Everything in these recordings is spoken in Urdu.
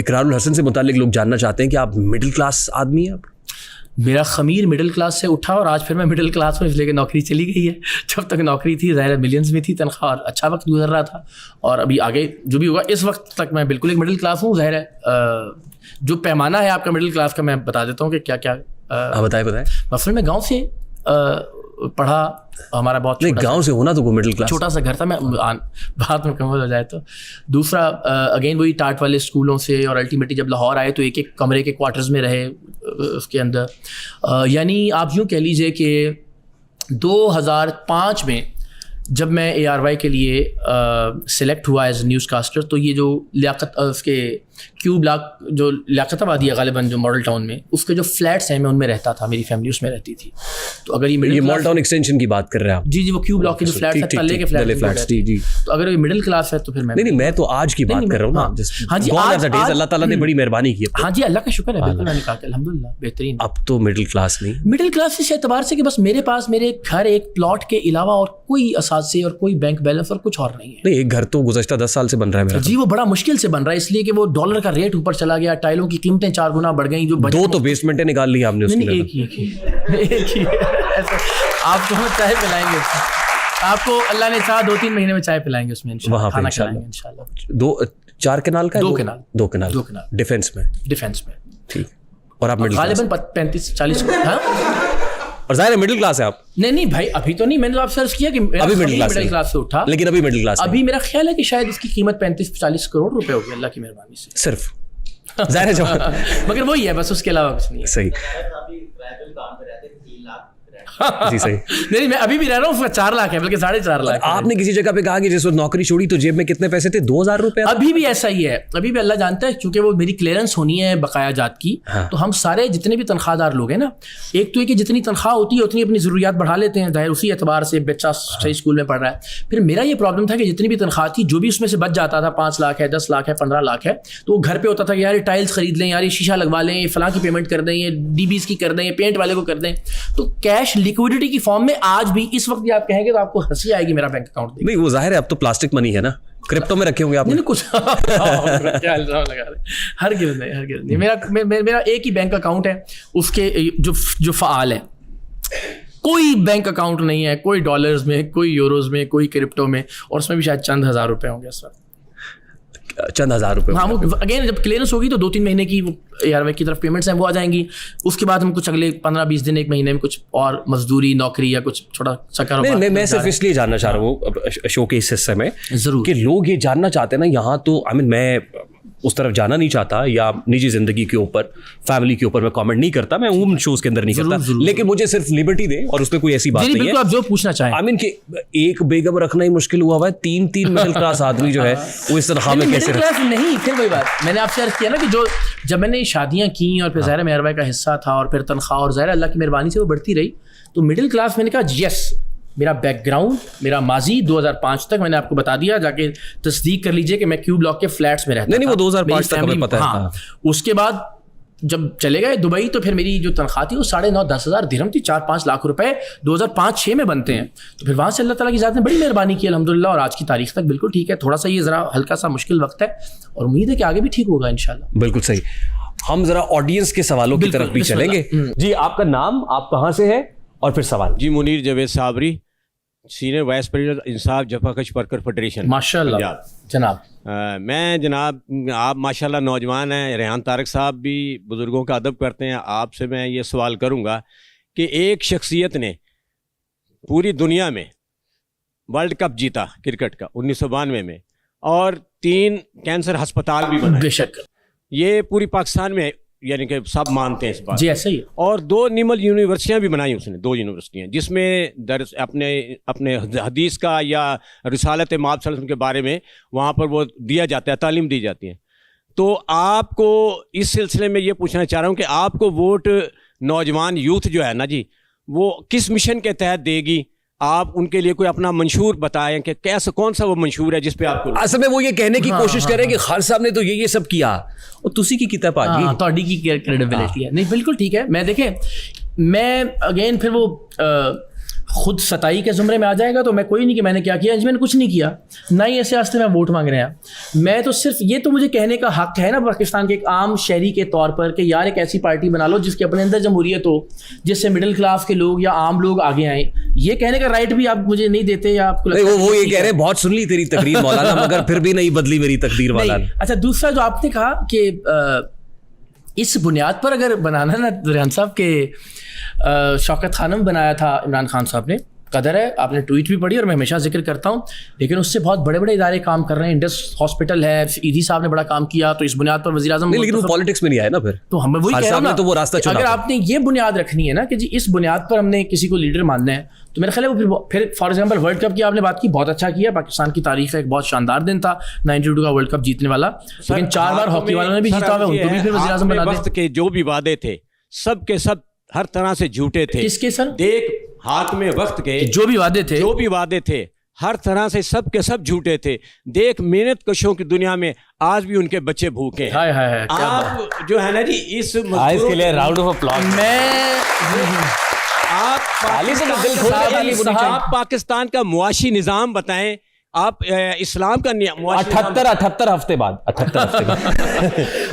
اقرار الحسن سے متعلق لوگ جاننا چاہتے ہیں کہ آپ مڈل کلاس آدمی ہیں. آپ میرا خمیر مڈل کلاس سے اٹھا اور آج پھر میں مڈل کلاس میں اس لیے کہ نوکری چلی گئی ہے. جب تک نوکری تھی ظاہر ملینز میں تھی تنخواہ اور اچھا وقت گزر رہا تھا, اور ابھی آگے جو بھی ہوگا اس وقت تک میں بالکل ایک مڈل کلاس ہوں. ظاہر ہے جو پیمانہ ہے آپ کا مڈل کلاس کا میں بتا دیتا ہوں کہ کیا کیا. بتائیں. مثلاً میں گاؤں سے پڑھا, ہمارا بہت گاؤں سے ہونا تو کوئی مڈل کلاس چھوٹا سا گھر تھا, میں بات میں کم ہو جائے تو. دوسرا اگین وہی ٹاٹ والے اسکولوں سے, اور الٹیمیٹلی جب لاہور آئے تو ایک ایک کمرے کے کوارٹرز میں رہے اس کے اندر. یعنی آپ یوں کہہ لیجیے کہ 2005 میں جب میں ARY کے لیے سلیکٹ ہوا ایز نیوز کاسٹر, تو یہ جو لیاقت اس کے کیو بلاک جو لیاقت آبادی ہے غالباً جو ماڈل ٹاؤن میں, اس کے جو فلیٹس ہیں میں ان میں رہتا تھا, میری فیملی اس میں رہتی تھی. تو اگر یہ ماڈل ٹاؤن ایکسٹینشن کی بات کر رہے ہیں آپ؟ جی وہ کیو بلاک کے جو فلیٹس ہیں, تلے کے فلیٹس, جی. تو اگر یہ مڈل کلاس ہے تو پھر میں تو آج کی بات کر رہا ہوں. ہاں جی, اللہ تعالیٰ نے بڑی مہربانی کی. ہاں جی, اللہ کا شکر ہے, بالکل میں نے کہا کہ الحمدللہ بہترین. اب تو مڈل کلاس نہیں, مڈل کلاس اس اعتبار سے کہ بس میرے پاس میرے گھر ایک پلاٹ کے علاوہ اور کوئی اثاثے اور کوئی بینک بیلنس اور کچھ اور نہیں ہے. ایک گھر تو گزشتہ 10 سال سے بن رہا ہے میرا. جی وہ بڑا مشکل سے بن رہا ہے, اس لیے کہ وہ ڈالر کا ریٹ اوپر چلا گیا, ٹائلوں کی قیمتیں 4 گنا بڑھ گئیں. جو 2 تو بیسمنٹیں نکال لی آپ نے. ایک ہی آپ کو چائے پلائیں گے, آپ کو اللہ نے چاہا 2-3 مہینے میں چائے پلائیں گے اس میں, کھانا کھلائیں گے انشاءاللہ. 4 کنال کا 2 کنال ڈیفینس میں. ٹھیک. اور آپ غالباً 35-40. ہاں, اور ظاہر ہے مڈل کلاس ہے آپ. نہیں بھائی ابھی تو نہیں, میں نے آپ سے عرض کیا کہ ابھی مڈل کلاس سے اٹھا, لیکن ابھی مڈل کلاس. ابھی میرا خیال ہے کہ شاید اس کی قیمت 35-40 کروڑ روپے ہوگی اللہ کی مہربانی سے صرف. ظاہر ہے مگر وہی ہے بس, اس کے علاوہ کچھ نہیں ہے. صحیح. جی صحیح. نہیں میں ابھی بھی رہ رہا ہوں, اس کا 4 لاکھ ہے بلکہ 4.5 لاکھ. آپ نے کسی جگہ پہ کہا کہ جس وقت نوکری چھوڑی تو جیب میں کتنے پیسے تھے؟ 2000 روپے. ابھی بھی ایسا ہی ہے, ابھی بھی اللہ جانتا ہے, کیونکہ وہ میری کلیئرنس ہونی ہے بقایا جات کی. تو ہم سارے جتنے بھی تنخواہ دار لوگ ہیں نا, ایک تو یہ کہ جتنی تنخواہ ہوتی ہے اتنی اپنی ضروریات بڑھا لیتے ہیں, ظاہر اسی اعتبار سے بچہ صحیح اسکول میں پڑھ رہا ہے. پھر میرا یہ پرابلم تھا کہ جتنی بھی تنخواہ تھی جو بھی اس میں سے بچ جاتا تھا, 5 لاکھ ہے, 10 لاکھ ہے, 15 لاکھ ہے, تو وہ گھر پہ ہوتا تھا کہ یار یہ ٹائلس خرید لیں, یار یہ شیشہ لگوا لیں, یہ فلاں کی پیمنٹ کر دیں, یہ DBs کی کر دیں, یہ پینٹ والے کو کر دیں. تو کیش لیکوڈیٹی کی فارم میں آج بھی اس وقت بھی آپ کہیں گے تو آپ کو ہنسی آئے گی میرا بینک اکاؤنٹ. نہیں وہ ظاہر ہے اب تو پلاسٹک منی ہے نا, کرپٹو میں رکھے ہوں گے آپ نے کچھ. ہرگز نہیں. میرا ایک ہی بینک اکاؤنٹ ہے, اس کے جو فعال ہے, کوئی بینک اکاؤنٹ نہیں ہے, کوئی ڈالرز میں, کوئی یوروز میں, کوئی کرپٹو میں, اور اس میں بھی شاید چند ہزار روپے ہوں گے اس وقت. چند ہزار روپے. ہاں وہ اگین جب کلیئرنس ہوگی تو 2-3 مہینے کی ARY کی طرف پیمنٹس ہیں وہ آ جائیں گی. اس کے بعد ہم کچھ اگلے 15-20 دن 1 مہینے میں کچھ اور مزدوری, نوکری یا کچھ چھوٹا سا کاروبار. میں صرف اس لیے جاننا چاہ رہا ہوں شو کے اس حصے میں ضرور کہ لوگ یہ جاننا چاہتے ہیں نا یہاں تو میں اس طرف جانا نہیں چاہتا, یا نجی زندگی کے اوپر, فیملی کے اوپر میں کامنٹ نہیں کرتا, میں عموماً شوز کے اندر نہیں کرتا, لیکن مجھے صرف لبرٹی دیں اور اس پہ کوئی ایسی بات نہیں ہے. آپ جو پوچھنا چاہیں. کہ ایک بیگم رکھنا ہی مشکل ہوا ہے, 3 مڈل کلاس آدمی جو ہے وہ اس طرح میں کیسے نہیں. پھر وہی بات میں نے آپ سے عرض کیا نا کہ جو جب میں نے شادیاں کی اور پھر ظاہر ARY کا حصہ تھا, اور پھر تنخواہ, اور ظاہر اللہ کی مہربانی سے وہ بڑھتی رہی, تو مڈل کلاس میں نے کہا یس, میرا بیک گراؤنڈ, میرا ماضی 2005 تک میں نے آپ کو بتا دیا, جا کے تصدیق کر لیجئے کہ میں کیو بلاک کے فلیٹس میں رہتا تھا. نہیں وہ 2005 تک ہمیں پتہ ہے. اس کے بعد جب چلے گئے دبئی تو پھر میری جو تنخواہ تھی وہ 9.5-10 ہزار درہم تھی. 4-5 لاکھ روپے 2005-6 میں بنتے ہیں. تو پھر وہاں سے اللہ تعالیٰ کی ذات نے بڑی مہربانی کی الحمدللہ, اور آج کی تاریخ تک بالکل ٹھیک ہے. تھوڑا سا یہ ذرا ہلکا سا مشکل وقت ہے, اور امید ہے کہ آگے بھی ٹھیک ہوگا انشاءاللہ. بالکل صحیح. ہم ذرا آڈینس کے سوالوں کی طرف بھی چلیں گے. جی آپ کا نام, آپ کہاں سے ہے, اور پھر سوال. جی Munir Javed Sabri, senior vice president Insaf جفا کش ورکر فیڈریشن. ماشاءاللہ جناب. میں جناب آپ ماشاءاللہ نوجوان ہیں, ریحان طارق صاحب بھی بزرگوں کا ادب کرتے ہیں. آپ سے میں یہ سوال کروں گا کہ ایک شخصیت نے پوری دنیا میں ورلڈ کپ جیتا کرکٹ کا 1992 میں, اور 3 کینسر ہسپتال بھی بنائے. بے شک یہ پوری پاکستان میں یعنی کہ سب مانتے ہیں اس بات. جی ایسا ہی ہے. اور 2 نمل یونیورسٹیاں بھی بنائی اس نے, 2 یونیورسٹیاں جس میں درس اپنے حدیث کا یا رسالت مآب صلی اللہ علیہ وسلم کے بارے میں وہاں پر وہ دیا جاتا ہے, تعلیم دی جاتی ہے. تو آپ کو اس سلسلے میں یہ پوچھنا چاہ رہا ہوں کہ آپ کو ووٹ نوجوان یوتھ جو ہے نا جی, وہ کس مشن کے تحت دے گی؟ آپ ان کے لیے کوئی اپنا منشور بتائیں کہ کیسا, کون سا وہ منشور ہے جس پہ آپ کو اصل میں وہ یہ کہنے کی کوشش کریں کہ خالد صاحب نے تو یہ سب کیا اور تسی کی کتاب آ گئی, تہاڈی کی کریڈیبلٹی ہے. نہیں بالکل ٹھیک ہے. میں دیکھیں میں اگین پھر وہ خود ستائی کے زمرے میں آ جائے گا تو میں کوئی نہیں کہ میں نے کیا کیا، میں نے کچھ نہیں کیا، نہ ہی ایسے راستے میں ووٹ مانگ رہے ہیں. میں تو صرف یہ تو مجھے کہنے کا حق ہے نا پاکستان کے ایک عام شہری کے طور پر کہ یار ایک ایسی پارٹی بنا لو جس کے اپنے اندر جمہوریت ہو، جس سے مڈل کلاس کے لوگ یا عام لوگ آگے آئیں. یہ کہنے کا رائٹ بھی آپ مجھے نہیں دیتے، یا آپ کو وہ یہ کہہ رہے ہیں بہت سن لی تیری تقریر مولانا مگر پھر بھی نہیں بدلی میری تقدیر مولانا. اچھا دوسرا جو آپ نے کہا کہ اس بنیاد پر اگر بنانا نا ریحان صاحب کے شوکت خانم بنایا تھا عمران خان صاحب نے، قدر ہے آپ نے ٹویٹ بھی پڑھی اور میں ہمیشہ ذکر کرتا ہوں، لیکن اس سے بہت بڑے بڑے ادارے کام کر رہے ہیں. انڈس ہاسپٹل ہے، ایدھی صاحب نے بڑا کام کیا، تو اس بنیاد پر وزیر اعظم، لیکن وہ پالیٹکس میں نہیں آیا نا پھر، تو ہم وہی کہہ رہے ہیں نا، تو وہ راستہ چنا. اگر آپ نے یہ بنیاد رکھنی ہے نا کہ جی اس بنیاد پر ہم نے کسی کو لیڈر ماننا ہے، تو میرا خیال ہے وہ پھر فار ایگزامپل ورلڈ کپ کی آپ نے بات کی، بہت اچھا کیا، پاکستان کی تاریخ کا ایک بہت شاندار دن تھا 92 کا ورلڈ کپ جیتنے والا، لیکن 4 بار ہاکی والوں نے بھی جیتا ہوا، ان کو بھی پھر وزیر اعظم بنا دیں. وقت کے جو بھی وعدے تھے سب کے سب ہر طرح سے جھوٹے تھے. کس کے سر؟ دیکھ ہاتھ میں وقت کے جو بھی وعدے تھے ہر طرح سے سب کے سب جھوٹے تھے. دیکھ محنت کشوں کی دنیا میں آج بھی ان کے بچے بھوکے ہیں. آپ جو ہے نا جی اس کے لیے راؤنڈ آف اپلاز. آپ پاکستان کا معاشی نظام بتائیں، آپ اسلام کا 78 ہفتے بعد 78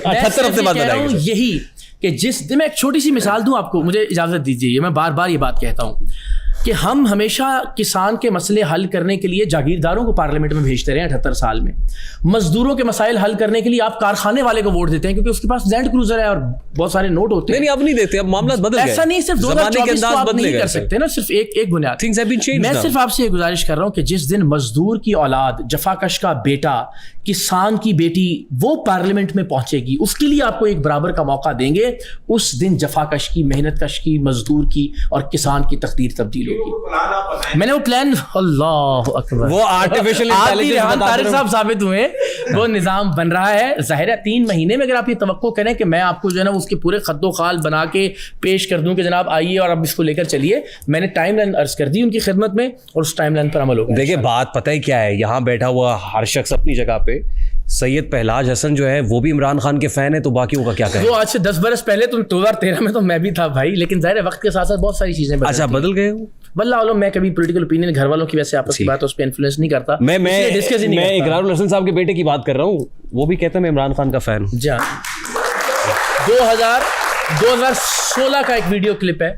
ہفتے بعد یہی کہ جس دن میں ایک چھوٹی سی مثال دوں آپ کو، مجھے اجازت دیجیے، میں بار بار یہ بات کہتا ہوں کہ ہم ہمیشہ کسان کے مسئلے حل کرنے کے لیے جاگیرداروں کو پارلیمنٹ میں بھیجتے رہے ہیں 78 سال میں. مزدوروں کے مسائل حل کرنے کے لیے آپ کارخانے والے کو ووٹ دیتے ہیں کیونکہ اس کے پاس لینڈ کروزر ہے اور بہت سارے نوٹ ہوتے ہیں. نہیں اب نہیں دیتے، اب معاملات بدل گئے. ایسا نہیں صرف 2024 کو آپ نہیں کر سکتے نا، صرف ایک بنیاد. میں صرف آپ سے یہ گزارش کر رہا ہوں کہ جس دن مزدور کی اولاد، جفاکش کا بیٹا، کسان کی بیٹی وہ پارلیمنٹ میں پہنچے گی، اس کے لیے آپ کو ایک برابر کا موقع دیں گے، اس دن جفاکش کی، محنت کش کی، مزدور کی اور کسان کی تقدیر تبدیل ہوگی. میں نے وہ پلان، اللہ اکبر، وہ آرٹیفیشل انٹیلیجنس طارق صاحب ثابت ہوئے، وہ نظام بن رہا ہے. ظاہر ہے 3 مہینے میں اگر آپ یہ توقع کریں کہ میں آپ کو جو ہے نا اس کے پورے خط و خال بنا کے پیش کر دوں کہ جناب آئیے اور اب اس کو لے کر چلیے، میں نے ٹائم لائن عرض کر دی ان کی خدمت میں اور اس ٹائم لائن پر عمل ہوگا. دیکھیں بات پتہ ہے کیا ہے، یہاں بیٹھا ہوا ہر شخص اپنی جگہ پہ، سید پہلاج حسن جو ہے وہ بھی عمران خان کے فین ہے، تو باقیوں کا کیا کہیں؟ وہ آج سے 10 برس پہلے، تو 2013 میں تو میں بھی تھا بھائی، لیکن ظاہر ہے وقت کے ساتھ ساتھ بہت ساری چیزیں بدل گئے. واللہ علم، میں کبھی پولیٹیکل اوپینین گھر والوں کی ویسے آپس کی بات اس پہ انفلوئنس نہیں کرتا. میں اقرار الحسن صاحب کے بیٹے کی بات کر رہا ہوں، وہ بھی کہتا ہے میں عمران خان کا فین ہوں. جی 2016 کا ایک ویڈیو کلپ ہے،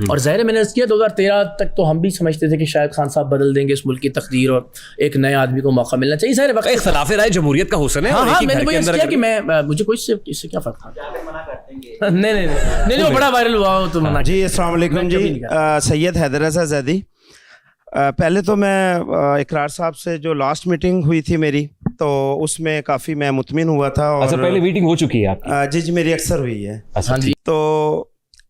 اور ظاہر ہے میں نے اس کیا 2013 تک تو ہم بھی سمجھتے تھے کہ شاید خان صاحب بدل دیں گے اس ملک کی تقدیر اور ایک نئے آدمی کو موقع ملنا چاہیے. ظاہر وقت خلاف رائے جمہوریت کا حسن ہے. ہاں میں نے وہی کیا کہ میں مجھے کوئی اس سے کیا فرق تھا. نہیں وہ بڑا وائرل ہوا تو منع. جی السلام علیکم. جی سید حیدر رضا زیدی. پہلے تو میں اقرار صاحب سے جو لاسٹ میٹنگ ہوئی تھی میری، تو اس میں کافی میں مطمئن ہوا تھا. اور پہلے میٹنگ ہو چکی ہے آپ کی؟ جی میری اکثر ہوئی ہے. تو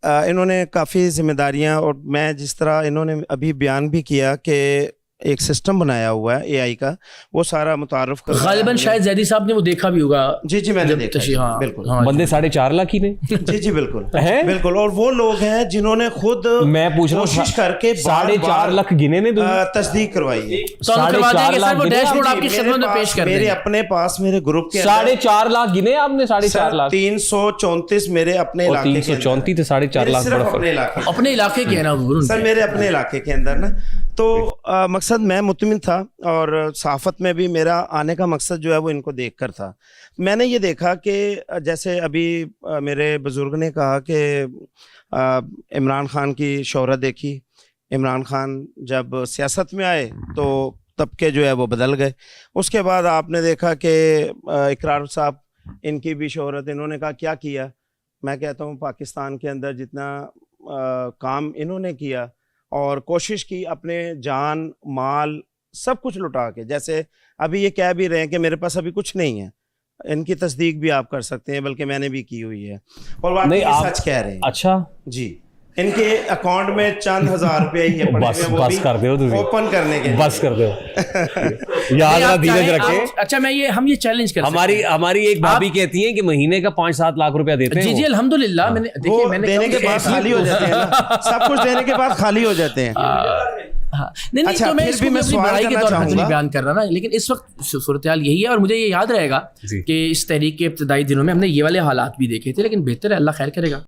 انہوں نے کافی ذمہ داریاں، اور میں جس طرح انہوں نے ابھی بیان بھی کیا کہ ایک سسٹم بنایا ہوا ہے AI کا، وہ سارا متعارف کر غالباً شاید زیدی صاحب نے وہ دیکھا بھی ہوگا. جی میں نے دیکھا. بالکل بندے 4.5 لاکھ ہی نے. جی بالکل. اور وہ لوگ ہیں جنہوں نے خود میں پوچھ رہا ہوں کوشش کر کے 4.5 لاکھ گنے نے تصدیق کروائی ہے. میرے اپنے پاس میرے گروپ کے 4.5 لاکھ گنے آپ نے. 4.5 لاکھ 334 میرے اپنے علاقے کے. 334 سے 4.5 لاکھ اپنے علاقے کے نا سر، میرے اپنے علاقے کے اندر نا. تو مقصد میں مطمئن تھا، اور صحافت میں بھی میرا آنے کا مقصد جو ہے وہ ان کو دیکھ کر تھا. میں نے یہ دیکھا کہ جیسے ابھی میرے بزرگ نے کہا کہ عمران خان کی شہرت دیکھی. عمران خان جب سیاست میں آئے تو طبقے جو ہے وہ بدل گئے. اس کے بعد آپ نے دیکھا کہ اقرار صاحب، ان کی بھی شہرت، انہوں نے کہا کیا میں کہتا ہوں پاکستان کے اندر جتنا کام انہوں نے کیا اور کوشش کی اپنے جان مال سب کچھ لٹا کے، جیسے ابھی یہ کہہ بھی رہے ہیں کہ میرے پاس ابھی کچھ نہیں ہے، ان کی تصدیق بھی آپ کر سکتے ہیں، بلکہ میں نے بھی کی ہوئی ہے، اور واقعی سچ کہہ رہے ہیں. اچھا جی، ان کے اکاؤنٹ میں چند ہزار روپے ہی پڑے ہوئے، وہ بھی اوپن کرنے کے. بس کر دو یاد رہا، دھیرج رکھے. اچھا ہم یہ چیلنج کرتے ہیں. ہماری ایک بھابھی کہتی ہیں کہ مہینے کا 5-7 لاکھ روپیہ دیتے ہیں. جی الحمدللہ. میں نے دینے کے بعد خالی ہو جاتے ہیں، سب کچھ دینے کے بعد خالی ہو جاتے ہیں. نہیں تو میں اس کو اپنی بڑائی کے طور پر نہیں بیان کر رہا نا، لیکن اس وقت صورتحال یہی ہے، اور مجھے یہ یاد رہے گا کہ اس تحریک کے ابتدائی دنوں میں ہم نے یہ والے حالات بھی دیکھے تھے، لیکن بہتر ہے، اللہ خیر کرے گا.